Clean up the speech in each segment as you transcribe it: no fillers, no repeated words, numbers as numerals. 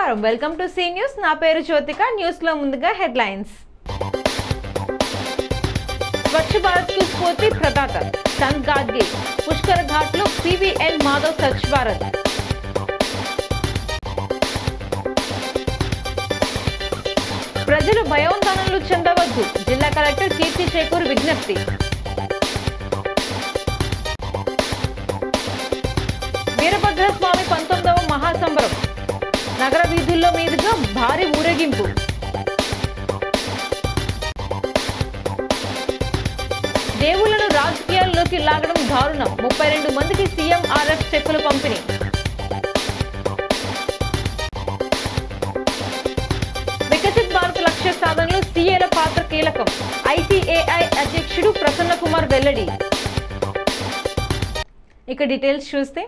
నమస్కారం, welcome to see news. నా పేరు జ్యోతిక. న్యూస్ లో ముందుగా హెడ్లైన్స్. స్వచ్ఛ భారత్ కు స్ఫూర్తి ప్రదాత సంత్ గాడ్గే. పుష్కర్ ఘాట్ లో పివిఎన్ మాధవ్ స్వచ్ఛ భారత్. ప్రజలు భయోందనలు చెందవద్దు, జిల్లా కలెక్టర్ కీర్తి చేకూరు విజ్ఞప్తి. వీరభద్రస్వామి 19వ మహాసంబరం. నగర వీధుల్లో మీదుగా భారీ ఊరేగింపు. దేవుళ్లను రాజకీయాల్లోకి లాగడం దారుణం. 32 మందికి సీఎంఆర్ఎఫ్ చెక్కులు పంపిణీ. వికసిత్ భారత్ లక్ష్య సాధనలో సీఏల పాత్ర కీలకం. ఐసీఏఐ అధ్యక్షుడు ప్రసన్న కుమార్ వెల్లడి. ఇక డీటెయిల్స్ చూస్తే,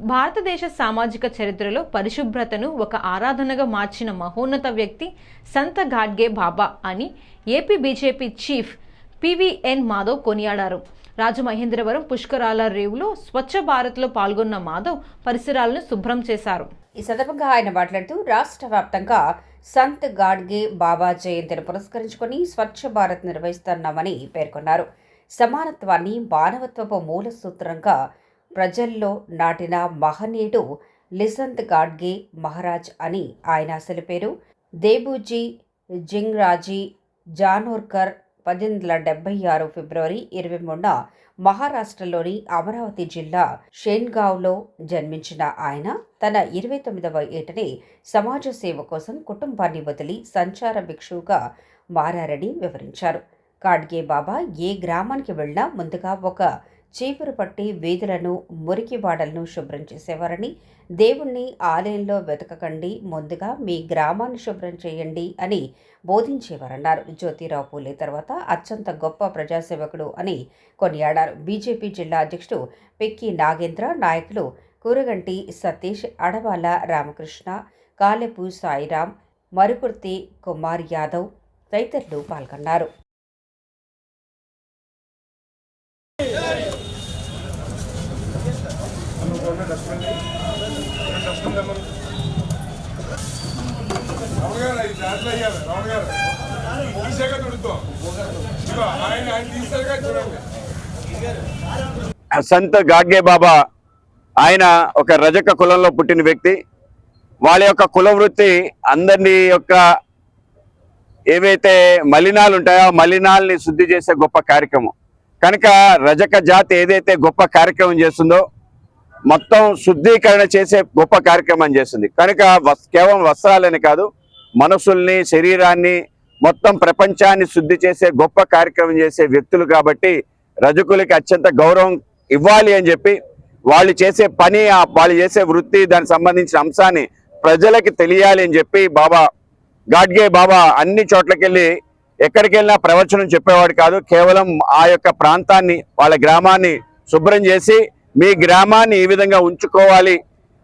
భారతదేశ సామాజిక చరిత్రలో పరిశుభ్రతను ఒక ఆరాధనగా మార్చిన మహోన్నత వ్యక్తి సంత్ గాడ్గే బాబా అని AP BJP chief PVN Madhav కొనియాడారు. రాజమహేంద్రవరం పుష్కరాల రేవులో స్వచ్ఛ భారత్లో పాల్గొన్న మాధవ్ పరిసరాలను శుభ్రం చేశారు. ఈ సందర్భంగా ఆయన మాట్లాడుతూ రాష్ట్ర వ్యాప్తంగా సంత్ గాడ్గే బాబా జయంతిని పురస్కరించుకొని స్వచ్ఛ భారత్ నిర్వహిస్తున్నామని పేర్కొన్నారు. సమానత్వాన్ని మానవత్వపు మూల సూత్రంగా ప్రజల్లో నాటిన మహనీయుడు లిసంత్ గాడ్గే మహారాజ్ అని ఆయన అసలు పేరు. దేబూజీ జింగ్రాజీ జానోర్కర్ 1876 ఫిబ్రవరి 23న మహారాష్ట్రలోని అమరావతి జిల్లా షేన్గావ్లో జన్మించిన ఆయన తన 29వ ఏటనే సమాజ సేవ కోసం కుటుంబాన్ని వదిలి సంచార భిక్షువుగా మారారని వివరించారు. గాడ్గే బాబా ఏ గ్రామానికి వెళ్ళినా ముందుగా ఒక చీపురు పట్టి వీధులను, మురికి వాడలను శుభ్రం చేసేవారని, దేవుణ్ణి ఆలయంలో వెతకకండి, ముందుగా మీ గ్రామాన్ని శుభ్రం చేయండి అని బోధించేవారన్నారు. జ్యోతిరావు పూలే తర్వాత అత్యంత గొప్ప ప్రజాసేవకుడు అని కొనియాడారు. బీజేపీ జిల్లా అధ్యక్షుడు పెక్కి నాగేంద్ర, నాయకులు కూరగంటి సతీష్, అడవాల రామకృష్ణ, కాలెపు సాయిరాం, మరుకుర్తి కుమార్ యాదవ్ తదితరులు పాల్గొన్నారు. సంత్ గాడ్గే బాబా ఆయన ఒక రజక కులంలో పుట్టిన వ్యక్తి. వాళ్ళ యొక్క కుల వృత్తి అందరినీ యొక్క ఏవైతే మలినాలు ఉంటాయో ఆ మలినాల్ని శుద్ధి చేసే గొప్ప కార్యక్రమం. కనుక రజక జాతి ఏదైతే గొప్ప కార్యక్రమం చేస్తుందో మొత్తం శుద్ధీకరణ చేసే గొప్ప కార్యక్రమం చేస్తుంది. కనుక కేవలం వస్త్రాలని కాదు, మనసుల్ని, శరీరాన్ని, మొత్తం ప్రపంచాన్ని శుద్ధి చేసే గొప్ప కార్యక్రమం చేసే వ్యక్తులు. కాబట్టి రజకులకి అత్యంత గౌరవం ఇవ్వాలి అని చెప్పి వాళ్ళు చేసే పని, వాళ్ళు చేసే వృత్తి, దానికి సంబంధించిన అంశాన్ని ప్రజలకి తెలియాలి అని చెప్పి బాబా గాడ్గే బాబా అన్ని చోట్లకెళ్ళి ఎక్కడికి వెళ్ళినా ప్రవచనం చెప్పేవాడు కాదు. కేవలం ఆ యొక్క ప్రాంతాన్ని, వాళ్ళ గ్రామాన్ని శుభ్రం చేసి మీ గ్రామాన్ని ఈ విధంగా ఉంచుకోవాలి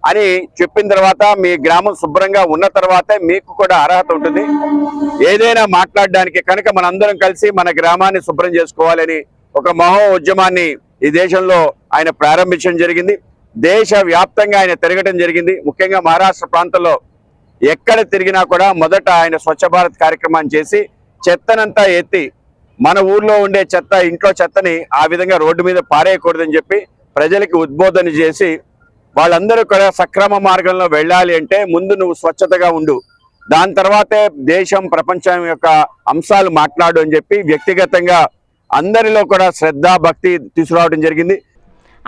అని చెప్పిన తర్వాత, మీ గ్రామం శుభ్రంగా ఉన్న తర్వాతే మీకు కూడా అర్హత ఉంటుంది ఏదైనా మాట్లాడడానికి. కనుక మనందరం కలిసి మన గ్రామాన్ని శుభ్రం చేసుకోవాలని ఒక మహో ఉద్యమాన్ని ఈ దేశంలో ఆయన ప్రారంభించడం జరిగింది. దేశ వ్యాప్తంగా ఆయన తిరగటం జరిగింది. ముఖ్యంగా మహారాష్ట్ర ప్రాంతంలో ఎక్కడ తిరిగినా కూడా మొదట ఆయన స్వచ్ఛ భారత్ కార్యక్రమాన్ని చేసి చెత్తనంతా ఎత్తి, మన ఊర్లో ఉండే చెత్త, ఇంట్లో చెత్తని ఆ విధంగా రోడ్డు మీద పారేయకూడదని చెప్పి ప్రజలకి ఉద్బోధన చేసి, వాళ్ళందరూ కూడా సక్రమ మార్గంలో వెళ్ళాలి అంటే ముందు నువ్వు స్వచ్ఛతగా ఉండు, దాని తర్వాతే దేశం, ప్రపంచం యొక్క అంశాలు మాట్లాడు అని చెప్పి వ్యక్తిగతంగా అందరిలో కూడా శ్రద్ధ, భక్తి తీసుకురావడం జరిగింది.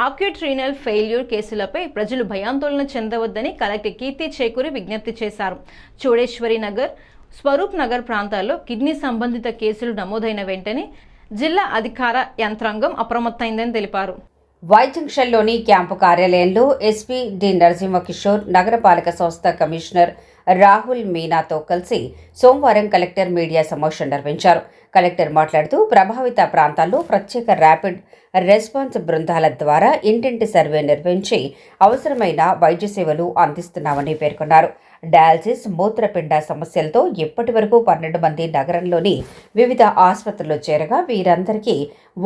అక్యూట్ రీనల్ ఫెయిల్యూర్ కేసులపై ప్రజలు భయాందోళన చెందవద్దని కలెక్టర్ కీర్తి చేకూరి విజ్ఞప్తి చేశారు. చోడేశ్వరి నగర్, స్వరూప్ నగర్ ప్రాంతాల్లో కిడ్నీ సంబంధిత కేసులు నమోదైన వెంటనే జిల్లా అధికార యంత్రాంగం అప్రమత్తమైందని తెలిపారు. వై జంక్షన్లోని క్యాంపు కార్యాలయంలో ఎస్పీ డి నరసింహకిషోర్, నగరపాలక సంస్థ కమిషనర్ రాహుల్ మీనాతో కలిసి సోమవారం కలెక్టర్ మీడియా సమావేశం నిర్వహించారు. కలెక్టర్ మాట్లాడుతూ ప్రభావిత ప్రాంతాల్లో ప్రత్యేక ర్యాపిడ్ రెస్పాన్స్ బృందాల ద్వారా ఇంటింటి సర్వే నిర్వహించి అవసరమైన వైద్య సేవలు అందిస్తున్నామని పేర్కొన్నారు. డయాలసిస్, మూత్రపిండ సమస్యలతో ఇప్పటి వరకు 12 మంది నగరంలోని వివిధ ఆసుపత్రుల్లో చేరగా వీరందరికీ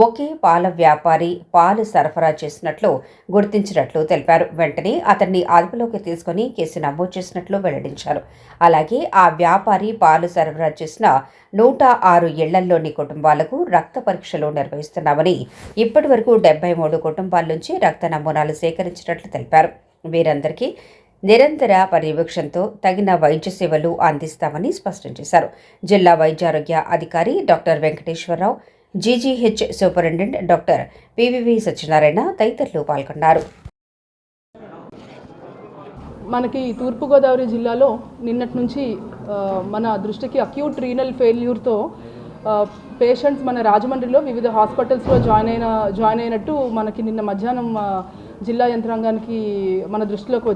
ఒకే పాల వ్యాపారి పాలు సరఫరా చేసినట్లు గుర్తించినట్లు తెలిపారు. వెంటనే అతన్ని అదుపులోకి తీసుకుని కేసు నమోదు చేసినట్లు వెల్లడించారు. అలాగే ఆ వ్యాపారి పాలు సరఫరా చేసిన 106 ఇళ్లలోని కుటుంబాలకు రక్త పరీక్షలు నిర్వహిస్తున్నామని, ఇప్పటి వరకు 73 కుటుంబాల నుంచి రక్త నమూనాలు సేకరించినట్లు తెలిపారు. వీరందరికీ నిరంతర పర్యవేక్షణతో తగిన వైద్య సేవలు అందిస్తామని స్పష్టం చేశారు. జిల్లా వైద్యారోగ్య అధికారి doctor Venkateswararao, GGH superintendent doctor PVV Satyanarayana తదితరులు పాల్గొన్నారు. మనకి తూర్పుగోదావరి జిల్లాలో నిన్నటి నుంచి మన దృష్టికి అక్యూట్ రీనల్ ఫెయిల్యూర్తో పేషెంట్స్ మన రాజమండ్రిలో వివిధ హాస్పిటల్స్లో జాయిన్ అయినట్టు మనకి నిన్న మధ్యాహ్నం జిల్లా యంత్రాంగానికి మన దృష్టిలోకి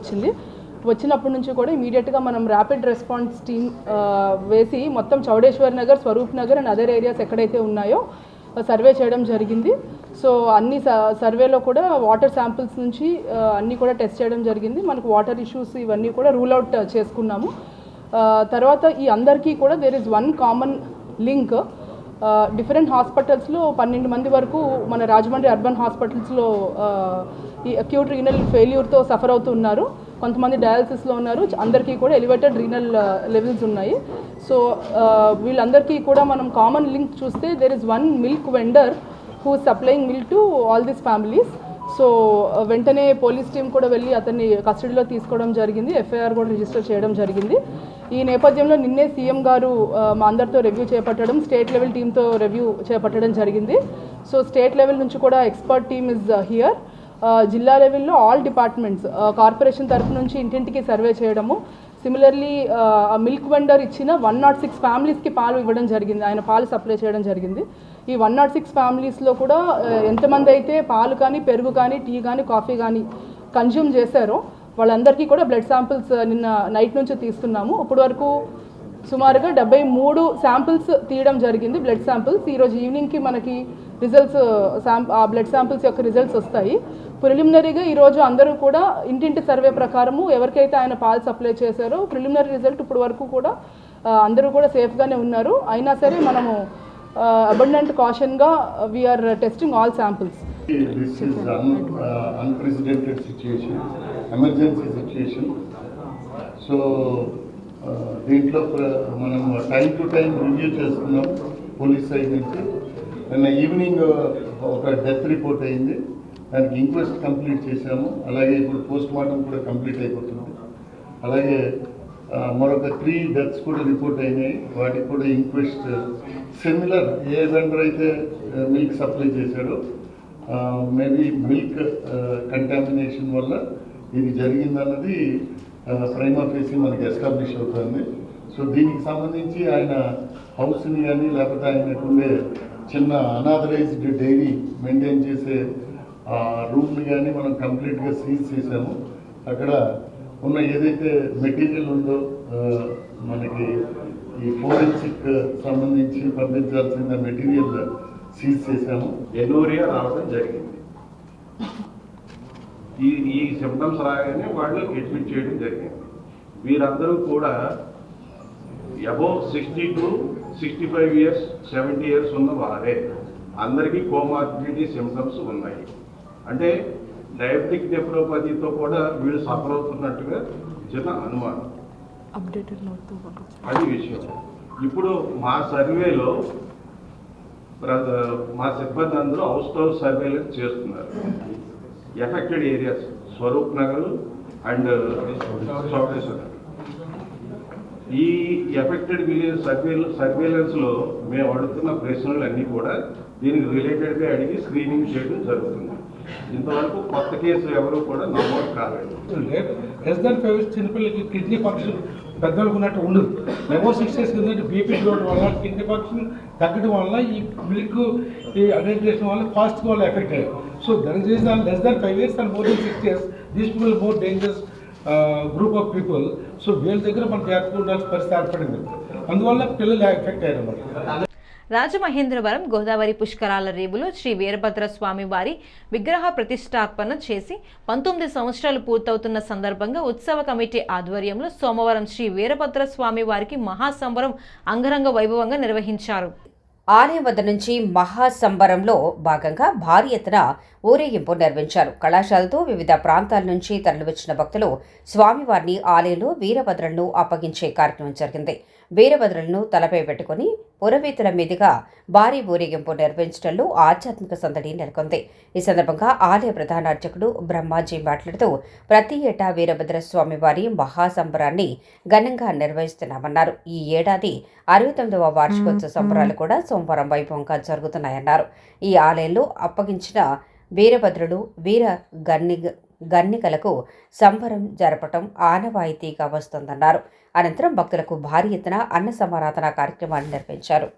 వచ్చినప్పటి నుంచి కూడా ఇమీడియట్గా మనం ర్యాపిడ్ రెస్పాన్స్ టీమ్ వేసి మొత్తం Chowdeshwar Nagar, Swaroop Nagar and other areas ఎక్కడైతే ఉన్నాయో సర్వే చేయడం జరిగింది. సో అన్ని సర్వేలో కూడా వాటర్ శాంపిల్స్ నుంచి అన్నీ కూడా టెస్ట్ చేయడం జరిగింది. మనకు వాటర్ ఇష్యూస్ ఇవన్నీ కూడా రూల్ అవుట్ చేసుకున్నాము. తర్వాత ఈ అందరికీ కూడా there is one common link. Different హాస్పిటల్స్లో 12 మంది వరకు మన రాజమండ్రి అర్బన్ హాస్పిటల్స్లో ఈ అక్యూట్ రీనల్ ఫెయిల్యూర్తో సఫర్ అవుతున్నారు. కొంతమంది డయాలసిస్లో ఉన్నారు. అందరికీ కూడా ఎలివేటెడ్ రీనల్ లెవెల్స్ ఉన్నాయి. సో వీళ్ళందరికీ కూడా మనం కామన్ లింక్ చూస్తే there is one milk vendor who supplying milk to all these families. So వెంటనే పోలీస్ టీం కూడా వెళ్ళి అతన్ని కస్టడీలో తీసుకోవడం జరిగింది. ఎఫ్ఐఆర్ కూడా రిజిస్టర్ చేయడం జరిగింది. ఈ నేపథ్యంలో నిన్నే సీఎం గారు మా అందరితో రివ్యూ చేపట్టడం, స్టేట్ లెవెల్ టీంతో రివ్యూ చేపట్టడం జరిగింది. సో స్టేట్ లెవెల్ నుంచి కూడా ఎక్స్పర్ట్ టీమ్ ఇస్ హియర్. జిల్లా లెవెల్లో ఆల్ డిపార్ట్మెంట్స్, కార్పొరేషన్ తరఫు నుంచి ఇంటింటికి సర్వే చేయడము, సిమిలర్లీ మిల్క్ వెండర్ ఇచ్చిన 106 ఫ్యామిలీస్కి పాలు ఇవ్వడం జరిగింది. ఆయన పాలు సప్లై చేయడం జరిగింది. ఈ 106 ఫ్యామిలీస్లో కూడా ఎంతమంది అయితే పాలు కానీ, పెరుగు కానీ, టీ కానీ, కాఫీ కానీ కన్జ్యూమ్ చేశారో వాళ్ళందరికీ కూడా బ్లడ్ శాంపిల్స్ నిన్న నైట్ నుంచి తీస్తున్నాము. ఇప్పటి వరకు సుమారుగా 73 శాంపిల్స్ తీయడం జరిగింది, బ్లడ్ శాంపిల్స్. ఈరోజు ఈవినింగ్కి మనకి రిజల్ట్స్, ఆ బ్లడ్ శాంపిల్స్ యొక్క రిజల్ట్స్ వస్తాయి. ప్రిలిమినరీగా ఈరోజు అందరూ కూడా ఇంటింటి సర్వే ప్రకారము ఎవరికైతే ఆయన పాలు సప్లై చేశారో ప్రిలిమినరీ రిజల్ట్ ఇప్పుడు వరకు కూడా అందరూ కూడా సేఫ్గానే ఉన్నారు. అయినా సరే మనము abundant cautionగా we are testing all samples. This is unprecedented situation, emergency situation. So దీంట్లో మనం టైం టు టైం రివ్యూ చేస్తున్నాం పోలీస్ సైడ్ నుంచి. నిన్న ఈవినింగ్ ఒక డెత్ రిపోర్ట్ అయింది, దానికి ఇంక్వెస్ట్ కంప్లీట్ చేశాము. అలాగే ఇప్పుడు పోస్ట్ మార్టం కూడా కంప్లీట్ అయిపోతుంది. అలాగే మరొక 3 డెత్స్ కూడా రిపోర్ట్ అయినాయి, వాటికి కూడా ఇంక్వెస్ట్ సిమిలర్ ఏ వెండర్ అయితే మిల్క్ సప్లై చేశాడో మేబీ మిల్క్ కంటామినేషన్ వల్ల ఇది జరిగిందన్నది ప్రైమా ఫేసి మనకి ఎస్టాబ్లిష్ అవుతుంది. సో దీనికి సంబంధించి ఆయన హౌస్ని కానీ లేకపోతే ఆయనకుండే చిన్న అనాథరైజ్డ్ డైరీ మెయింటైన్ చేసే రూమ్ని కానీ మనం కంప్లీట్గా సీజ్ చేసాము. అక్కడ ఉన్న ఏదైతే మెటీరియల్ ఉందో మనకి ఈ ఫోరెన్సిక్ సంబంధించి పంపించాల్సిన మెటీరియల్ సీజ్ చేశాము. ఎనోరియా రావడం జరిగింది. ఈ సిమ్టమ్స్ రాగానే వాళ్ళు అడ్మిట్ చేయడం జరిగింది. వీరందరూ కూడా అబౌవ్ 60 to 65 ఇయర్స్ 70 ఇయర్స్ ఉన్న వారే. అందరికీ కోమార్బిడిటీ సిమ్టమ్స్ ఉన్నాయి. అంటే డయాబెటిక్ నెఫ్రోపతితో కూడా వీళ్ళు సఫర్ అవుతున్నట్టుగా చిన్న అనుమానం. అది విషయం. ఇప్పుడు మా సర్వేలో మా సిబ్బంది అందరూ హౌస్ టు హౌస్ సర్వేలు చేస్తున్నారు. Affected areas Swaroop Nagar and Chowdeshwar Nagar. ఈ ఎఫెక్టెడ్ విలేజ్ సర్వేలెన్స్లో మేము అడుగుతున్న ప్రశ్నలు అన్నీ కూడా దీనికి రిలేటెడ్గా అడిగి స్క్రీనింగ్ చేయడం జరుగుతుంది. ఇంతవరకు కొత్త కేసులు ఎవరు కూడా నమోదు కాలేదు. లెస్ దాన్ 5 చిన్నపిల్లలకి కిడ్నీ ఫంక్షన్ పెద్దలకు ఉన్నట్టు ఉండదు. అబౌవ్ 6 years కింద బీపీ చూడడం వల్ల కిడ్నీ ఫంక్షన్ తగ్గడం వల్ల ఈ మిల్క్ ఈ అడల్ట్రేషన్ వల్ల ఫాస్ట్గా వాళ్ళు ఎఫెక్ట్ అయ్యారు. So that is less than 5 years and more than 6 years these people more dangerous group of people. So వీళ్ళ దగ్గర మన జాగ్రత్తగా ఉండాల్సిన పరిస్థితి ఏర్పడింది. అందువల్ల పిల్లలు ఎఫెక్ట్ అయ్యారు అన్నమాట. రాజమహేంద్రవరం గోదావరి పుష్కరాల రేవులో శ్రీ వీరభద్ర స్వామి వారి విగ్రహ ప్రతిష్టాపన చేసి 19 సంవత్సరాలు పూర్తవుతున్న సందర్భంగా ఉత్సవ కమిటీ ఆధ్వర్యంలో సోమవారం శ్రీ వీరభద్ర స్వామి వారికి మహాసంబరం అంగరంగ వైభవంగా నిర్వహించారు. ఆలయం వద్ద నుంచి మహాసంబరంలో భాగంగా భారీ ఎత్తున ఊరేగింపు నిర్వహించారు. కళాశాలతో వివిధ ప్రాంతాల నుంచి తరలివచ్చిన భక్తులు స్వామివారిని ఆలయంలో వీరభద్రులను అప్పగించే కార్యక్రమం జరిగింది. వీరభద్రులను తలపై పెట్టుకుని పురవీతుల మీదుగా భారీ ఊరేగింపు నిర్వహించడంలో ఆధ్యాత్మిక సందడి నెలకొంది. ఈ సందర్భంగా ఆలయ ప్రధాన అర్చకుడు బ్రహ్మాజీ మాట్లాడుతూ ప్రతి ఏటా వీరభద్ర స్వామి వారి మహాసంబరాన్ని ఘనంగా నిర్వహిస్తున్నామన్నారు. ఈ ఏడాది 69వ వార్షికోత్సవ సంబరాలు కూడా సోమవారం వైభవంగా జరుగుతున్నాయన్నారు. ఈ ఆలయంలో అప్పగించిన వీరభద్రుడు వీర గన్నికలకు సంబరం జరపటం ఆనవాయితీగా వస్తోందన్నారు. అనంతరం భక్తులకు భారీ ఎత్తున అన్న సమారాధన కార్యక్రమాన్ని నిర్వహించారు.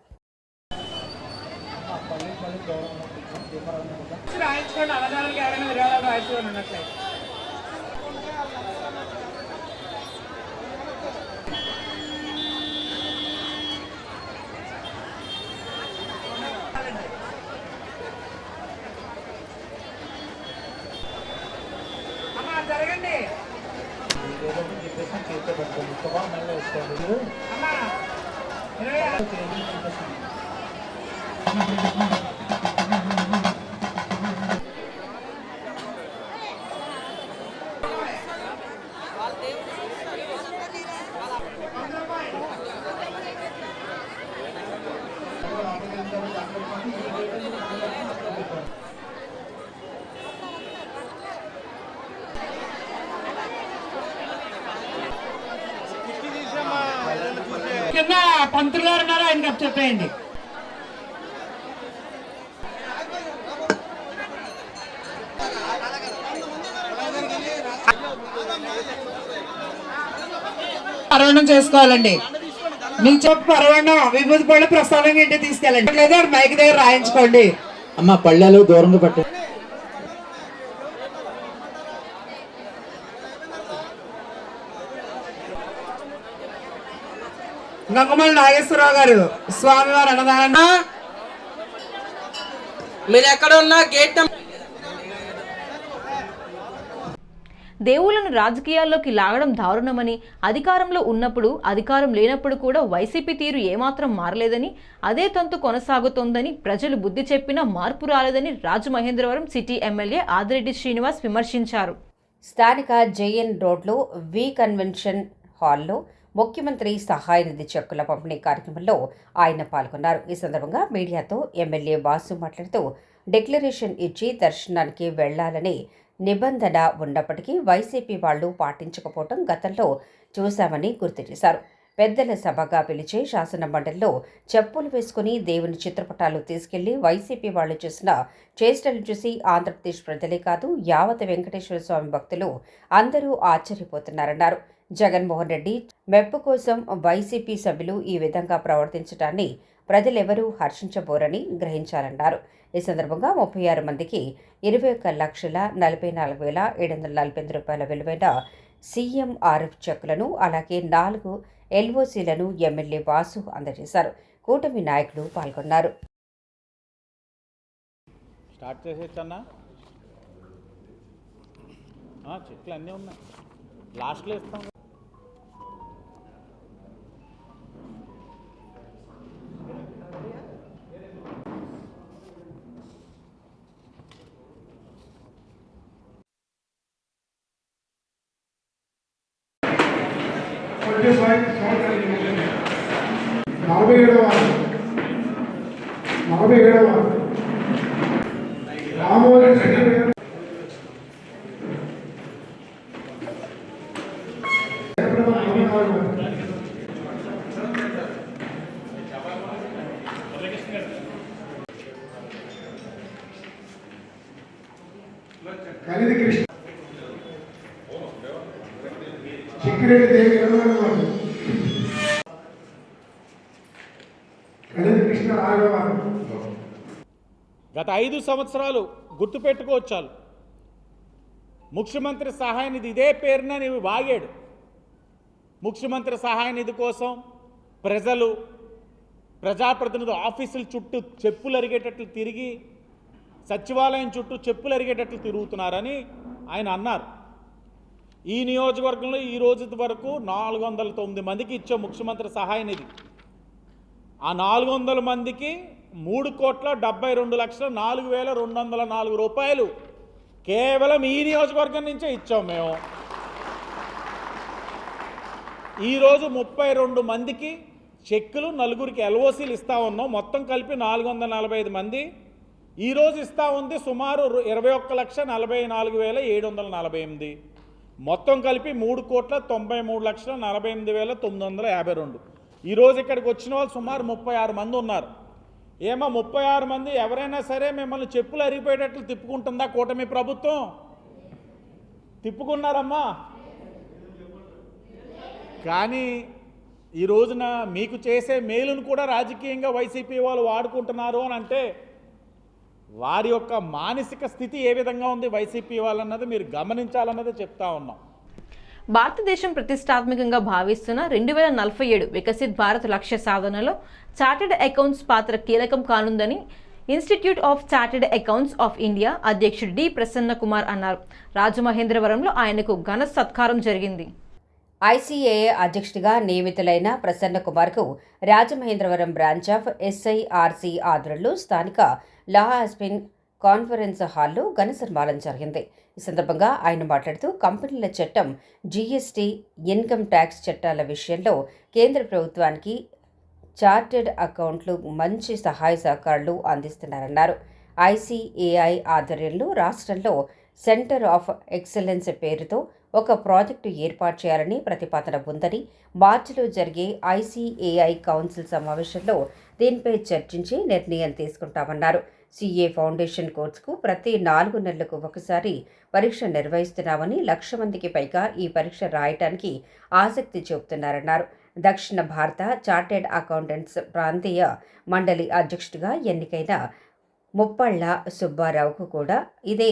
కింద పంతులు గారు ఉన్నారు, ఆయనకి అప్పు చెప్పేయండి. పరవణం చేసుకోవాలండి. మీకు చెప్పు పరవణం విభూతి పళ్ళు ప్రసాదంగా ఇంటికి తీసుకెళ్ళండి, లేదా మైక్ దగ్గర రాయించుకోండి. అమ్మ పళ్ళెలు దూరంగా పట్టు. గంగమల్లి నాగేశ్వరరావు గారు స్వామివారి అన్నదాన. మీరు ఎక్కడ ఉన్నా గేట్ దేవుళ్లను రాజకీయాల్లోకి లాగడం దారుణమని, అధికారంలో ఉన్నప్పుడు అధికారం లేనప్పుడు కూడా వైసీపీ తీరు ఏమాత్రం మారలేదని, అదే తంతు కొనసాగుతోందని, ప్రజలు బుద్ధి చెప్పినా మార్పు రాలేదని రాజమహేంద్రవరం సిటీ ఎమ్మెల్యే ఆదిరెడ్డి శ్రీనివాస్ విమర్శించారు. స్థానిక జేఎన్ రోడ్లో వి కన్వెన్షన్ హాల్లో ముఖ్యమంత్రి సహాయ నిధి చెక్కుల పంపిణీ కార్యక్రమంలో ఆయన పాల్గొన్నారు. ఈ సందర్భంగా మీడియాతో ఎమ్మెల్యే వాసు మాట్లాడుతూ డిక్లరేషన్ ఇచ్చి దర్శనానికి వెళ్లాలని నిబంధన ఉన్నప్పటికీ వైసీపీ వాళ్లు పాటించకపోవడం గతంలో చూశామని గుర్తు చేశారు. పెద్దల సభగా పిలిచే శాసన మండలిలో చెప్పులు వేసుకుని దేవుని చిత్రపటాలు తీసుకెళ్లి వైసీపీ వాళ్లు చేసిన చేష్టలు చూసి ఆంధ్రప్రదేశ్ ప్రజలే కాదు యావత్ వెంకటేశ్వర స్వామి భక్తులు అందరూ ఆశ్చర్యపోతున్నారన్నారు. జగన్మోహన్ రెడ్డి మెప్పు కోసం వైసీపీ సభ్యులు ఈ విధంగా ప్రవర్తించడాన్ని ప్రజలెవరూ హర్షించబోరని గ్రహించారన్నారు. ఈ సందర్భంగా 36 మందికి 21,44,748 రూపాయల విలువైన సీఎంఆర్ఎఫ్ చెక్కులను, అలాగే 4 ఎల్ఓసీలను ఎమ్మెల్యే వాసు అందజేశారు. కూటమి నాయకులు పాల్గొన్నారు. స్టార్ట్ చేసేచ్చన్నా, చెట్లు అన్నీ ఉన్నాయి, లాస్ట్లో ఇస్తాం. నలభై ఏడవ రామోజీ కలిది కృష్ణ చిక్కిరెడ్డి దేవి కలిది కృష్ణ రాఘవారు. గత 5 సంవత్సరాలు గుర్తుపెట్టుకోవచ్చాలు. ముఖ్యమంత్రి సహాయ నిధి ఇదే పేరున నీవు వాగాడు. ముఖ్యమంత్రి సహాయ నిధి కోసం ప్రజాప్రతినిధి ఆఫీసుల చుట్టూ చెప్పులు అరిగేటట్లు తిరిగి సచివాలయం చుట్టూ చెప్పులు అరిగేటట్లు తిరుగుతున్నారని ఆయన అన్నారు. ఈ నియోజకవర్గంలో ఈ రోజు వరకు 409 మందికి ఇచ్చే ముఖ్యమంత్రి సహాయ నిధి. ఆ 400 మందికి 3,72,04,204 రూపాయలు కేవలం ఈ నియోజకవర్గం నుంచే ఇచ్చాం మేము. ఈరోజు 32 మందికి చెక్కులు, 4గురికి ఎల్ఓసీలు ఇస్తూ ఉన్నాం. మొత్తం కలిపి 445 మంది ఈరోజు ఇస్తూ ఉంది. సుమారు 21,44,748. మొత్తం కలిపి 3,93,48,952. ఈరోజు ఇక్కడికి వచ్చిన వాళ్ళు సుమారు 36 మంది ఉన్నారు. ఏమో 36 మంది ఎవరైనా సరే మిమ్మల్ని చెప్పులు అరిగిపోయేటట్లు తిప్పుకుంటుందా కూటమి ప్రభుత్వం? తిప్పుకున్నారమ్మా. కానీ ఈ రోజున మీకు చేసే మేలును కూడా రాజకీయంగా వైసీపీ వాళ్ళు వాడుకుంటున్నారు అని అంటే వారి యొక్క మానసిక స్థితి ఏ విధంగా ఉంది వైసీపీ వాళ్ళన్నది మీరు గమనించాలన్నది చెప్తా ఉన్నాం. భారతదేశం ప్రతిష్టాత్మకంగా భావిస్తున్న 2047 వికసిత్ భారత్ లక్ష్య సాధనలో చార్టెడ్ అకౌంట్స్ పాత్ర కీలకం కానుందని institute of chartered accounts of India అధ్యక్షుడు డి ప్రసన్న కుమార్ అన్నారు. రాజమహేంద్రవరంలో ఆయనకు ఘన సత్కారం జరిగింది. ఐసీఏఏ అధ్యక్షుడిగా నియమితులైన ప్రసన్న కుమార్కు రాజమహేంద్రవరం బ్రాంచ్ ఆఫ్ ఎస్ఐఆర్సీ ఆధ్వర్యంలో స్థానిక లా హాస్పిన్ కాన్ఫరెన్స్ హాల్లో ఘన సన్మానం జరిగింది. ఈ సందర్భంగా ఆయన మాట్లాడుతూ కంపెనీల చట్టం, జీఎస్టీ, ఇన్కమ్ ట్యాక్స్ చట్టాల విషయంలో కేంద్ర ప్రభుత్వానికి చార్టెడ్ అకౌంట్లు మంచి సహాయ సహకారాలు అందిస్తున్నారన్నారు. ఐసీఏఐ ఆధ్వర్యంలో రాష్ట్రంలో సెంటర్ ఆఫ్ ఎక్సలెన్స్ పేరుతో ఒక ప్రాజెక్టు ఏర్పాటు చేయాలని ప్రతిపాదన ఉందని, మార్చిలో జరిగే ఐసీఏఐ కౌన్సిల్ సమావేశంలో దీనిపై చర్చించి నిర్ణయం తీసుకుంటామన్నారు. సీఏ ఫౌండేషన్ కోర్సుకు ప్రతి 4 నెలలకు ఒకసారి పరీక్ష నిర్వహిస్తున్నామని, 1,00,000 మందికి పైగా ఈ పరీక్ష రాయటానికి ఆసక్తి చూపుతున్నారన్నారు. దక్షిణ భారత చార్టెడ్ అకౌంటెంట్స్ ప్రాంతీయ మండలి అధ్యక్షుడిగా ఎన్నికైన ముప్పళ్ళ సుబ్బారావుకు కూడా ఇదే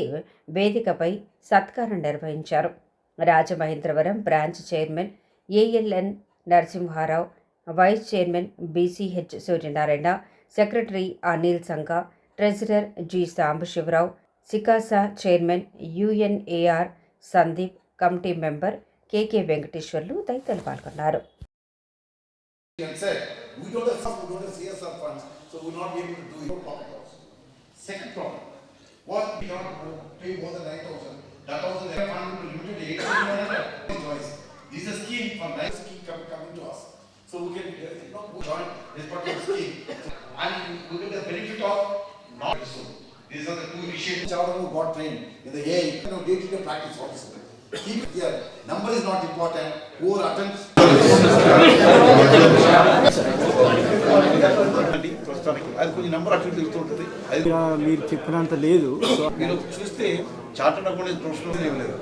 వేదికపై సత్కారం నిర్వహించారు. Rajamahendravaram branch chairman ALN Narasimharao, vice chairman BCH Suryanarayana, secretary Anil Sangha, treasurer G Sambasivarao, సికాసా chairman UNAR Sandeep, committee member KK Venkateswarlu తదితరులు పాల్గొన్నారు. Second problem, what we cannot pay more than 9,000. That also they are limited to 8,000. This is a scheme for nice scheme coming to us. So we can join this particular scheme and we get the benefit of not so. These are the two initiatives. Child who got trained in the AI, day-to-day practice what is it? Keep here. Number is not important. Who attempts. అది కొంచెం number అటు తెలుస్తుంటుంది. అది మీరు చెప్పినంత లేదు. మీరు చూస్తే chartered accountant professional ఏం లేదు.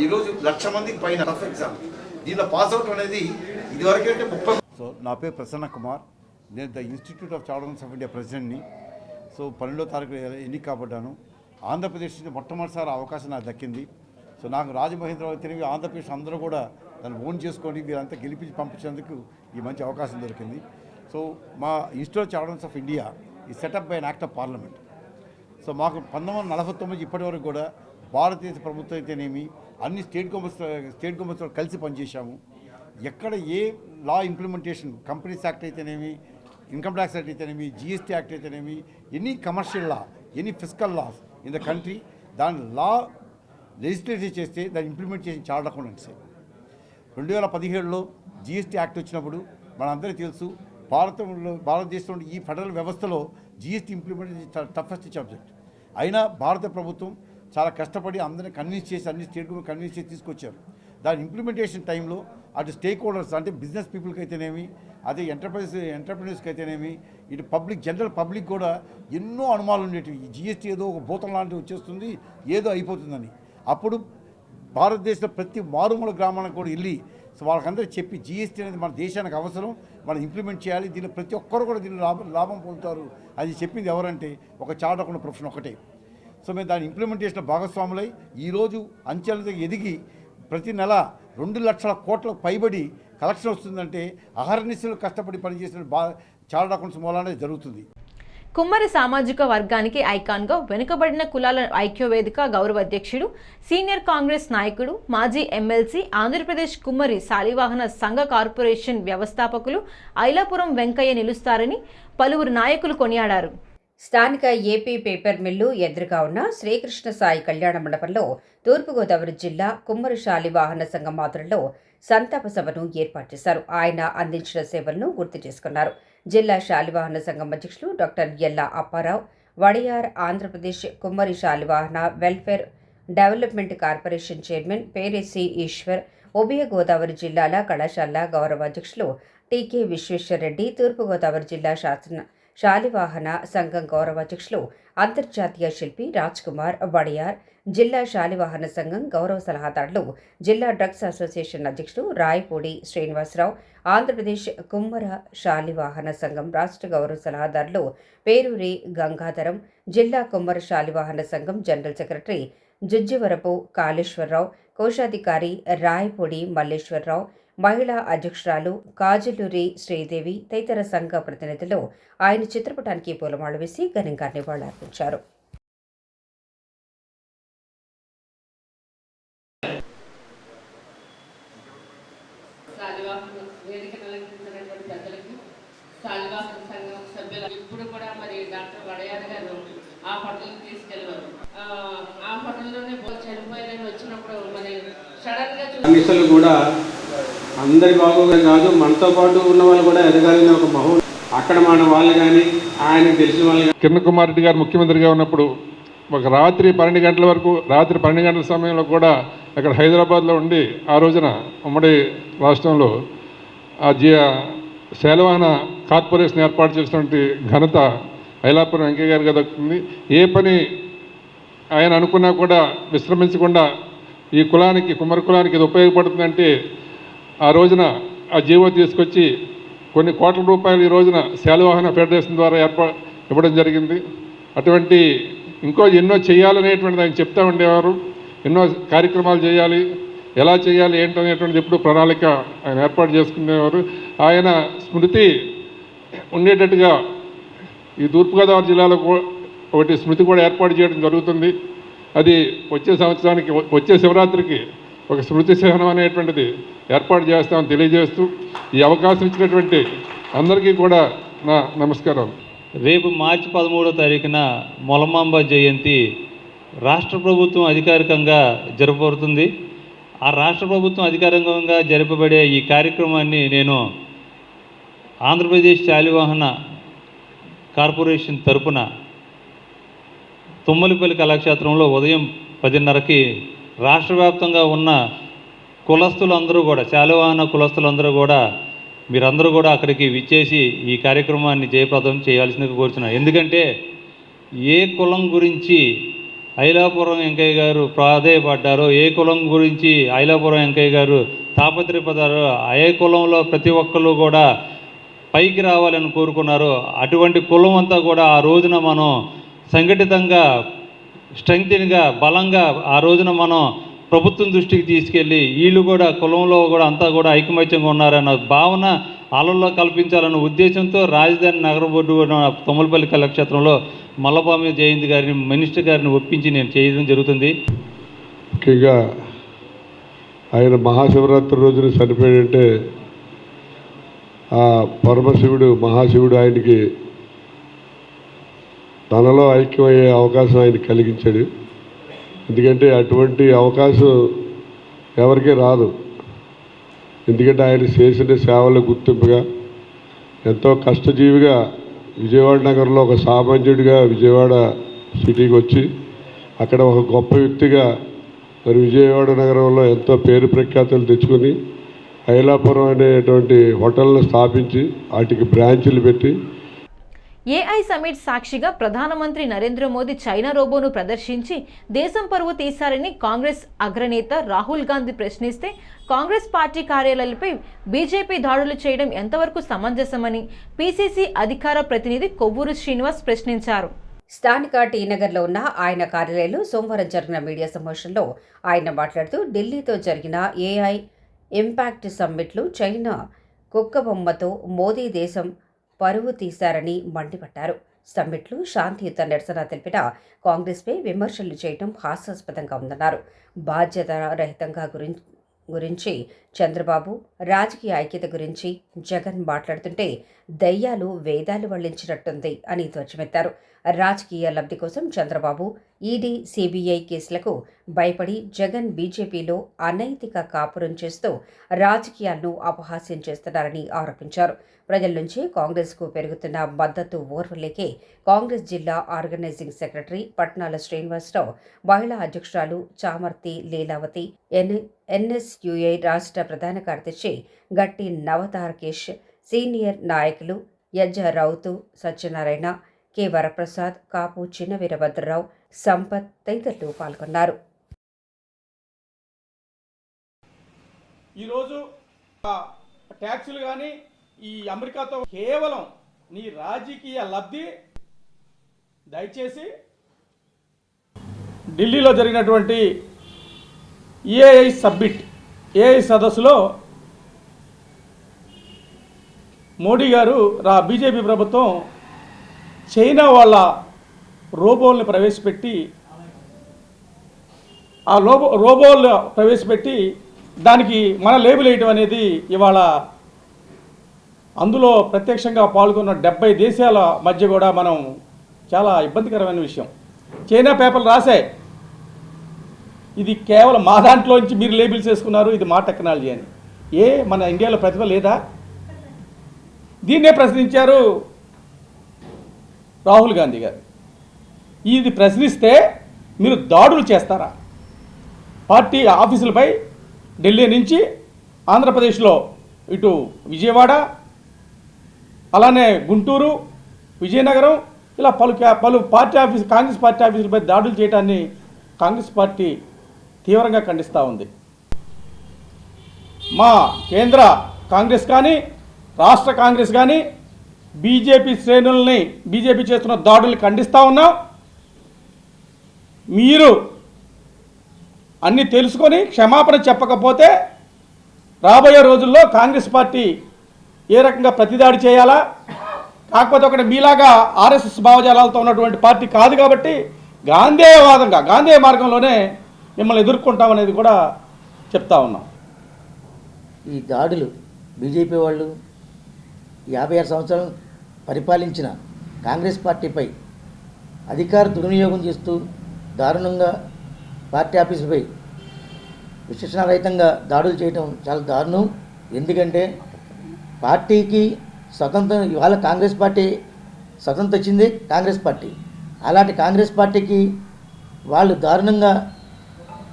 ఈరోజు 1,00,000 మందికి పైన టఫ్ ఎగ్జామ్. దీనిలో పాస్ అవుట్ అనేది ఇదివరకు అంటే 30. సో నా పేరు ప్రసన్న కుమార్. నేను the institute of chartered accountants of India ప్రెసిడెంట్ని. సో 12వ తారీఖు ఎన్నిక కాబడ్డాను. ఆంధ్రప్రదేశ్ నుంచి మొట్టమొదటిసారి అవకాశం నాకు దక్కింది. సో నాకు రాజమహేంద్రవరం తిరిగి ఆంధ్రప్రదేశ్ అందరూ కూడా దాన్ని ఓన్ చేసుకొని వీరంతా గెలిపించి పంపించేందుకు ఈ మంచి అవకాశం దొరికింది. సో మా institute of chartered accountants of India ఈ setup by an act of parliament. So మాకు 1949 ఇప్పటి వరకు కూడా భారతదేశ ప్రభుత్వం అయితేనేమి అన్ని స్టేట్ గవర్నమెంట్స్తో కలిసి పనిచేశాము. ఎక్కడ ఏ లా ఇంప్లిమెంటేషన్, కంపెనీస్ యాక్ట్ అయితేనేమి, ఇన్కమ్ ట్యాక్స్ యాక్ట్ అయితేనేమి, జీఎస్టీ యాక్ట్ అయితేనేమి, any commercial law, any physical laws in the country, దాని లా లెజిస్లేటివ్ చేస్తే దాన్ని ఇంప్లిమెంట్ చేసిన చార్టర్డ్ అకౌంటెంట్స్. 2017లో జీఎస్టీ యాక్ట్ వచ్చినప్పుడు మనందరికీ తెలుసు భారతదేశంలో ఈ ఫెడరల్ వ్యవస్థలో జీఎస్టీ ఇంప్లిమెంటేషన్ చాలా టఫెస్ట్ సబ్జెక్ట్. అయినా భారత ప్రభుత్వం చాలా కష్టపడి అందరినీ కన్విన్స్ చేసి అన్ని స్టేట్ గవర్నమెంట్ కన్విన్స్ చేసి తీసుకొచ్చారు. దాని ఇంప్లిమెంటేషన్ టైంలో అటు స్టేక్ హోల్డర్స్ అంటే బిజినెస్ పీపుల్కి అయితేనేమి, అదే ఎంటర్ప్రైనర్స్కి అయితేనేమి, ఇటు జనరల్ పబ్లిక్ కూడా ఎన్నో అనుమానాలు ఉండేటివి. ఈ జీఎస్టీ ఏదో ఒక భూతం లాంటివి వచ్చేస్తుంది, ఏదో అయిపోతుందని. అప్పుడు భారతదేశంలో ప్రతి మారుమూల గ్రామానికి కూడా వెళ్ళి సో వాళ్ళకందరూ చెప్పి జీఎస్టీ అనేది మన దేశానికి అవసరం, మనం ఇంప్లిమెంట్ చేయాలి, దీనిలో ప్రతి ఒక్కరు కూడా దీనిలో లాభం పొందుతారు అది చెప్పింది ఎవరంటే ఒక చార్టర్డ్ అకౌంటెంట్ ప్రొఫెషన్ ఒకటే. సో మేము దాని ఇంప్లిమెంటేషన్ భాగస్వాములై ఈరోజు అంచెలతో ఎదిగి ప్రతి నెల 2 లక్షల కోట్లకు పైబడి కలెక్షన్ వస్తుందంటే అహర్నిశలు కష్టపడి పనిచేసిన చార్టర్డ్ అకౌంట్స్ మూలానే జరుగుతుంది. కుమ్మరి సామాజిక వర్గానికి ఐకాన్గా వెనుకబడిన కులాల ఐక్యవేదిక గౌరవ అధ్యక్షుడు, సీనియర్ కాంగ్రెస్ నాయకుడు, మాజీ ఎమ్మెల్సీ, ఆంధ్రప్రదేశ్ కుమ్మరి శాలివాహన సంఘ కార్పొరేషన్ వ్యవస్థాపకులు ఐలాపురం వెంకయ్య నిలుస్తారని పలువురు నాయకులు కొనియాడారు. స్థానిక ఏపీ పేపర్ మిల్లు ఎదురుగా ఉన్న శ్రీకృష్ణ సాయి కళ్యాణ మండపంలో తూర్పుగోదావరి జిల్లా కుమ్మరి శాలివాహన సంఘం ఆధ్వర్యంలో సంతాప సభను ఏర్పాటు చేశారు. ఆయన అందించిన సేవలను గుర్తు చేసుకున్నారు. జిల్లా శాలివాహన సంఘం అధ్యక్షులు డాక్టర్ ఎల్లా Apparao, Vadiyar Andhra Pradesh Kummari Shalivahana welfare development corporation chairman పేరెసి ఈశ్వర్, ఉభయ గోదావరి జిల్లాల కళాశాల గౌరవ అధ్యక్షులు టీకే విశ్వేశ్వరరెడ్డి, తూర్పుగోదావరి జిల్లా శాలివాహన సంఘం గౌరవ అధ్యక్షులు అంతర్జాతీయ శిల్పి రాజ్ కుమార్ వడియార్, జిల్లా శాలివాహన సంఘం గౌరవ సలహాదారులు, జిల్లా డ్రగ్స్ అసోసియేషన్ అధ్యక్షులు రాయపూడి శ్రీనివాసరావు, ఆంధ్రప్రదేశ్ కుమ్మర శాలివాహన సంఘం రాష్ట్ర గౌరవ సలహాదారులు పేరూరి గంగాధరం, జిల్లా కుమ్మర శాలివాహన సంఘం జనరల్ సెక్రటరీ జుజ్జివరపు కాళేశ్వరరావు, కోశాధికారి రాయపూడి మల్లేశ్వరరావు, మహిళా అధ్యక్షురాలు కాజులూరి శ్రీదేవి తదితర సంఘ ప్రతినిధులు ఆయన చిత్రపటానికి పూలమాల వేసి ఘనంగా నివాళులర్పించారు. ఇప్పుడు కూడా మరి డాక్టర్ వడయార్ గారు ఆ పట్టణం తీసుకెళ్ళారు. ఆ పట్టణంలోనే చనిపోయారని వచ్చినప్పుడు మరి సడన్ గా మిషన్లు కూడా అందరి బాగోగా కాదు, మనతో పాటు ఉన్న వాళ్ళు కూడా ఎదగాలని ఒక మహోన్. అక్కడ మన వాళ్ళు కానీ ఆయన తెలిసిన వాళ్ళు కిరణ్ కుమార్ రెడ్డి గారు ముఖ్యమంత్రిగా ఉన్నప్పుడు ఒక రాత్రి 12 గంటల వరకు, రాత్రి 12 గంటల సమయంలో కూడా అక్కడ హైదరాబాద్లో ఉండి ఆ రోజున ఉమ్మడి రాష్ట్రంలో ఆ శాలివాహన కార్పొరేషన్ ఏర్పాటు చేసినటువంటి ఘనత ఐలాపురం వెంకయ్య గారికి దక్కుతుంది. ఏ పని ఆయన అనుకున్నా కూడా విశ్రమించకుండా ఈ కులానికి, కుమ్మరి కులానికి ఇది ఉపయోగపడుతుందంటే ఆ రోజున ఆ జీవో తీసుకొచ్చి కొన్ని కోట్ల రూపాయలు ఈ రోజున శాలివాహన ఫెడరేషన్ ద్వారా ఇవ్వడం జరిగింది. అటువంటి ఇంకో ఎన్నో చేయాలనేటువంటిది ఆయన చెప్తా ఉండేవారు. ఎన్నో కార్యక్రమాలు చేయాలి, ఎలా చేయాలి ఏంటనేటువంటిది ఎప్పుడు ప్రణాళిక ఆయన ఏర్పాటు చేసుకునేవారు. ఆయన స్మృతి ఉండేటట్టుగా ఈ తూర్పుగోదావరి జిల్లాలో ఒకటి స్మృతి కూడా ఏర్పాటు చేయడం జరుగుతుంది. అది వచ్చే సంవత్సరానికి, వచ్చే శివరాత్రికి ఒక స్మృతి చిహ్నం అనేటువంటిది ఏర్పాటు చేస్తామని తెలియజేస్తూ ఈ అవకాశం ఇచ్చినటువంటి అందరికీ కూడా నా నమస్కారం. రేపు మార్చి 13వ తారీఖున మొలమాంబ జయంతి రాష్ట్ర ప్రభుత్వం అధికారికంగా జరపబడుతుంది. ఆ రాష్ట్ర ప్రభుత్వం అధికారికంగా జరపబడే ఈ కార్యక్రమాన్ని నేను ఆంధ్రప్రదేశ్ శాలివాహన కార్పొరేషన్ తరపున తుమ్మలపల్లి కళాక్షేత్రంలో ఉదయం 10:30కి రాష్ట్ర వ్యాప్తంగా ఉన్న కులస్తులందరూ కూడా, శాలివాహన కులస్తులందరూ కూడా మీరందరూ కూడా అక్కడికి విచ్చేసి ఈ కార్యక్రమాన్ని జయప్రదం చేయాల్సిందిగా కోరుతున్నాను. ఎందుకంటే ఏ కులం గురించి ఐలాపురం వెంకయ్య గారు ప్రాధేయపడ్డారో, ఏ కులం గురించి ఐలాపురం వెంకయ్య గారు తాపత్రయపడ్డారో, ఏ కులంలో ప్రతి ఒక్కళ్ళు కూడా పైకి రావాలని కోరుకున్నారో అటువంటి కులం అంతా కూడా ఆ రోజున మనం సంఘటితంగా, స్ట్రెంగ్త్గా, బలంగా ఆ రోజున మనం ప్రభుత్వం దృష్టికి తీసుకెళ్ళి వీళ్ళు కూడా కులంలో కూడా అంతా కూడా ఐకమత్యంగా ఉన్నారన్న భావన ఆలలో కల్పించాలన్న ఉద్దేశంతో రాజధాని నగర బోర్డు తుమ్మలపల్లి కళాక్షేత్రంలో మల్లపామి జయంతి గారిని, మినిస్టర్ గారిని ఒప్పించి నేను చేయడం జరుగుతుంది. ముఖ్యంగా ఆయన మహాశివరాత్రి రోజున చనిపోయాడంటే ఆ పరమశివుడు, మహాశివుడు ఆయనకి తనలో ఐక్యమయ్యే అవకాశం ఆయన కలిగించాడు. ఎందుకంటే అటువంటి అవకాశం ఎవరికీ రాదు. ఎందుకంటే ఆయన చేసిన సేవల గుర్తింపుగా ఎంతో కష్టజీవిగా విజయవాడ నగరంలో ఒక సామాన్యుడిగా విజయవాడ సిటీకి వచ్చి అక్కడ ఒక గొప్ప వ్యక్తిగా మరి విజయవాడ నగరంలో ఎంతో పేరు ప్రఖ్యాతులు తెచ్చుకొని ఐలాపురం అనేటువంటి హోటల్ను స్థాపించి వాటికి బ్రాంచీలు పెట్టి ఏఐ సమిట్ సాక్షిగా ప్రధానమంత్రి నరేంద్ర మోదీ చైనా రోబోను ప్రదర్శించి దేశం పరువు తీశారని కాంగ్రెస్ అగ్రనేత రాహుల్ గాంధీ ప్రశ్నిస్తే కాంగ్రెస్ పార్టీ కార్యాలయాలపై బీజేపీ దాడులు చేయడం ఎంతవరకు సమంజసమని పీసీసీ అధికార ప్రతినిధి కొవ్వూరు శ్రీనివాస్ ప్రశ్నించారు. స్థానిక టీనగర్లో ఉన్న ఆయన కార్యాలయంలో సోమవారం జరిగిన మీడియా సమావేశంలో ఆయన మాట్లాడుతూ ఢిల్లీతో జరిగిన ఏఐ ఇంపాక్ట్ సమ్మిట్లు చైనా కుక్కబొమ్మతో మోదీ దేశం పరువు తీశారని మండిపడ్డారు. సమ్మిట్లు శాంతియుత నిరసన తెలిపిన కాంగ్రెస్పై విమర్శలు చేయడం హాస్యాస్పదంగా ఉందన్నారు. బాధ్యత రహితంగా గురించి చంద్రబాబు, రాజకీయ ఐక్యత గురించి జగన్ మాట్లాడుతుంటే దయ్యాలు వేదాలు వల్లించినట్టుంది అని ధ్వజమెత్తారు. రాజకీయ లబ్ధి కోసం చంద్రబాబు ఈడీ, సిబిఐ కేసులకు భయపడి జగన్ బీజేపీలో అనైతిక కాపురం చేస్తూ రాజకీయాలను అపహాస్యం చేస్తున్నారని ఆరోపించారు. ప్రజల నుంచి కాంగ్రెస్కు పెరుగుతున్న మద్దతు ఓర్వలేకే కాంగ్రెస్ జిల్లా ఆర్గనైజింగ్ సెక్రటరీ పట్నాల శ్రీనివాసరావు, మహిళా అధ్యక్షురాలు చామర్తి లీలావతి, ఎన్ఎస్యుఐ రాష్ట్ర ప్రధాన కార్యదర్శి గట్టి నవతారకేష్, సీనియర్ నాయకులు యజ్జ రౌతు, సత్యనారాయణ, కె వరప్రసాద్, కాపు చిన్న వీరభద్రరావు, సంపత్ తదితరులు పాల్గొన్నారు. ఈరోజు ట్యాక్సులు కానీ ఈ అమెరికాతో కేవలం నీ రాజకీయ లబ్ధి. దయచేసి ఢిల్లీలో జరిగినటువంటి ఏఐ సదస్సులో మోడీ గారు బీజేపీ ప్రభుత్వం చైనా వాళ్ళ రోబోల్ని ప్రవేశపెట్టి దానికి మన లేబుల్ వేయటం అనేది ఇవాళ అందులో ప్రత్యక్షంగా పాల్గొన్న 70 దేశాల మధ్య కూడా మనం చాలా ఇబ్బందికరమైన విషయం. చైనా పేపర్లు రాశాయి, ఇది కేవలం మా దాంట్లోంచి మీరు లేబుల్స్ వేసుకున్నారు, ఇది మా టెక్నాలజీ అని. మన ఇండియాలో ప్రతిభ లేదా? దీన్నే ప్రశ్నించారు రాహుల్ గాంధీ గారు. ఇది ప్రశ్నిస్తే మీరు దాడులు చేస్తారా? పార్టీ ఆఫీసులపై ఢిల్లీ నుంచి ఆంధ్రప్రదేశ్లో ఇటు విజయవాడ, అలానే గుంటూరు, విజయనగరం, ఇలా పలు కాంగ్రెస్ పార్టీ ఆఫీసులపై దాడులు చేయడాన్ని కాంగ్రెస్ పార్టీ తీవ్రంగా ఖండిస్తూ ఉంది. మా కేంద్ర కాంగ్రెస్ కానీ రాష్ట్ర కాంగ్రెస్ కానీ బీజేపీ చేస్తున్న దాడుల్ని ఖండిస్తూ ఉన్నాం. మీరు అన్నీ తెలుసుకొని క్షమాపణ చెప్పకపోతే రాబోయే రోజుల్లో కాంగ్రెస్ పార్టీ ఏ రకంగా ప్రతిదాడి చేయాలా? కాకపోతే ఒకటి మీలాగా ఆర్ఎస్ఎస్ భావజాలాలతో ఉన్నటువంటి పార్టీ కాదు కాబట్టి గాంధేయ మార్గంలోనే మిమ్మల్ని ఎదుర్కొంటామనేది కూడా చెప్తా ఉన్నాం. ఈ దాడులు బీజేపీ వాళ్ళు 56 సంవత్సరాలు పరిపాలించిన కాంగ్రెస్ పార్టీపై అధికార దుర్వినియోగం చేస్తూ దారుణంగా పార్టీ ఆఫీసుపై విచక్షణారహితంగా దాడులు చేయడం చాలా దారుణం. ఎందుకంటే పార్టీకి స్వతంత్రం, ఇవాళ కాంగ్రెస్ పార్టీ స్వతంత్రం వచ్చింది కాంగ్రెస్ పార్టీ. అలాంటి కాంగ్రెస్ పార్టీకి వాళ్ళు దారుణంగా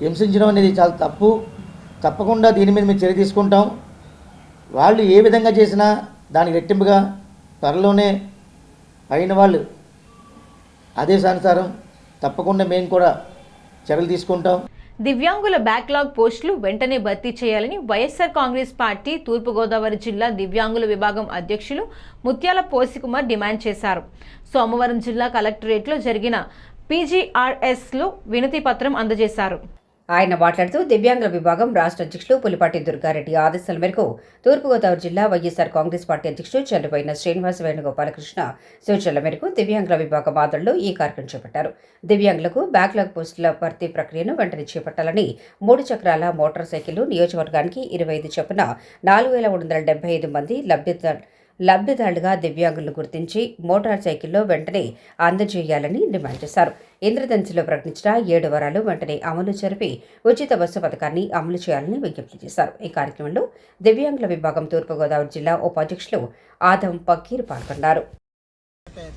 హింసించడం అనేది చాలా తప్పు. తప్పకుండా దీని మీద మేము చర్య తీసుకుంటాం. వాళ్ళు ఏ విధంగా చేసినా దానికి రెట్టింపుగా త్వరలోనే అయిన వాళ్ళు ఆదేశానుసారం తప్పకుండా మేము కూడా చర్యలు తీసుకుంటాం. దివ్యాంగుల బ్యాక్లాగ్ పోస్టులు వెంటనే భర్తీ చేయాలని వైఎస్ఆర్ కాంగ్రెస్ పార్టీ తూర్పుగోదావరి జిల్లా దివ్యాంగుల విభాగం అధ్యక్షులు ముత్యాల పోసికుమార్ డిమాండ్ చేశారు. సోమవారం జిల్లా కలెక్టరేట్లో జరిగిన పీజీఆర్ఎస్లో వినతి పత్రం అందజేశారు. ఆయన మాట్లాడుతూ దివ్యాంగుల విభాగం రాష్ట్ర అధ్యక్షులు పులిపాటి దుర్గారెడ్డి ఆదేశాల మేరకు తూర్పుగోదావరి జిల్లా వైఎస్ఆర్ కాంగ్రెస్ పార్టీ అధ్యక్షుడు చెల్లుబోయిన శ్రీనివాస వేణుగోపాలకృష్ణ సూచనల మేరకు దివ్యాంగుల విభాగం ఆధ్వర్యంలో ఈ కార్యక్రమం చేపట్టారు. దివ్యాంగులకు బ్యాక్లాగ్ పోస్టుల భర్తీ ప్రక్రియను వెంటనే చేపట్టాలని 3 చక్రాల మోటార్ సైకిళ్లు నియోజకవర్గానికి 25 చొప్పున 4375 మంది లబ్ధిదారులుగా దివ్యాంగులను గుర్తించి మోటార్ సైకిల్లో వెంటనే అందజేయాలని డిమాండ్ చేశారు. ఇంద్రధనుసులో ప్రకటించిన 7 వారాలు వెంటనే అమలు జరిపి ఉచిత బస్సు పథకాన్ని అమలు చేయాలని విజ్ఞప్తి చేశారు. ఈ కార్యక్రమంలో దివ్యాంగుల విభాగం తూర్పుగోదావరి జిల్లా ఉపాధ్యక్షులు ఆదం పకీర్ పాల్గొన్నారు.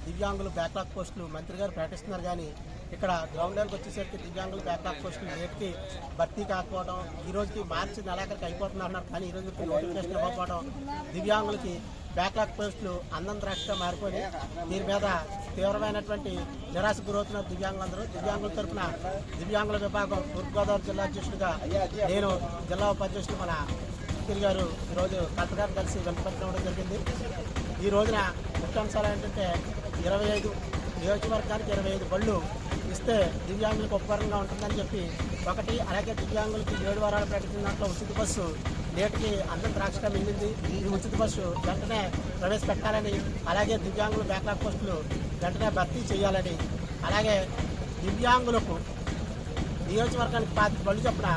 దివ్యాంగులు బ్యాక్లాగ్ పోస్టులు మంత్రి గారు ప్రకటిస్తున్నారు, కానీ ఇక్కడ గ్రౌండ్ లెవెల్కి వచ్చేసరికి దివ్యాంగులు బ్యాక్లాగ్ పోస్టులు రేటుకి భర్తీ కాకపోవడం, ఈ రోజుకి మార్చి నెలాఖరికి అయిపోతున్నారు కానీ ఈ రోజుకి నోటిఫికేషన్ ఇవ్వకపోవడం, దివ్యాంగులకి బ్యాక్లాగ్ పోస్టులు అందం ద్రాక్షగా మారిపోయి దీని మీద తీవ్రమైనటువంటి నిరాశకు గురవుతున్నారు దివ్యాంగులందరూ. దివ్యాంగుల తరఫున దివ్యాంగుల విభాగం తూర్పుగోదావరి జిల్లా అధ్యక్షుడిగా నేను జిల్లా ఉపాధ్యక్షుడు మన పకీర్ గారు ఈరోజు కలెక్టర్ గారు కలిసి వినతిపత్రం ఇవ్వడం జరిగింది. ఈ రోజున ముఖ్యాంశాలు ఏంటంటే 25 నియోజకవర్గానికి 25 బళ్ళు ఇస్తే దివ్యాంగులకు ఉపకారంగా ఉంటుందని చెప్పి ఒకటి, అలాగే దివ్యాంగులకి 7 వారాలు ప్రకటించిన దాంట్లో ఉచిత బస్సు నేటికి అందం ద్రాక్షగా మిగిలింది. ఈ ఉచిత బస్సు వెంటనే ప్రవేశపెట్టాలని, అలాగే దివ్యాంగుల బ్యాక్లాగ్ పోస్టులు వెంటనే భర్తీ చేయాలని, అలాగే దివ్యాంగులకు నియోజకవర్గానికి 5 బళ్ళు చొప్పున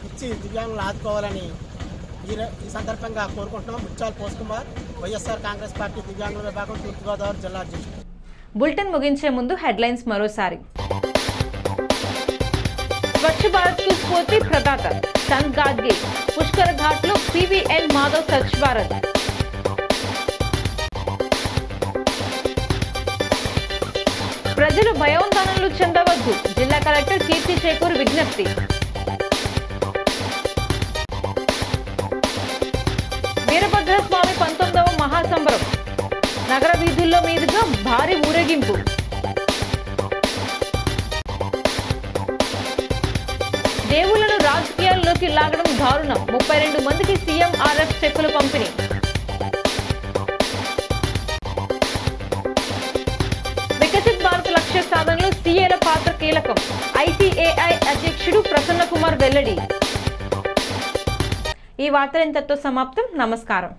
ఇచ్చి దివ్యాంగులు ఆదుకోవాలని ఈ సందర్భంగా కోరుకుంటున్నాం. ముత్యాల పోస్ కుమార్, వైఎస్ఆర్ కాంగ్రెస్ పార్టీ దివ్యాంగుల విభాగం తూర్పుగోదావరి జిల్లా అధ్యక్షుడు. బులెటిన్ ముగించే ముందు హెడ్లైన్స్ మరోసారి. స్వచ్ఛ భారత్ కు స్ఫూర్తి ప్రదాత సంత్ గాడ్గే, పుష్కర ఘాట్ లో PVN మాధవ్ స్వచ్ఛ భారత్. ప్రజలు భయోందనలు చెందవద్దు, జిల్లా కలెక్టర్ కీర్తి చేకూర్ విజ్ఞప్తి. వీరభద్రస్వామి 19వ మహాసంబరం, నగర వీధుల్లో మీదుగా భారీ ఊరేగింపు. దేవుళ్లను రాజకీయాల్లోకి లాగడం దారుణం, 32 మందికి CMRF చెక్కుల పంపిణీ. వికసిత్ భారత్ లక్ష్య సాధనలో CAల పాత్ర కీలకం, ICAI అధ్యక్షుడు ప్రసన్న కుమార్ వెల్లడి. ఈ వార్తలు ఇంతటితో సమాప్తం. నమస్కారం.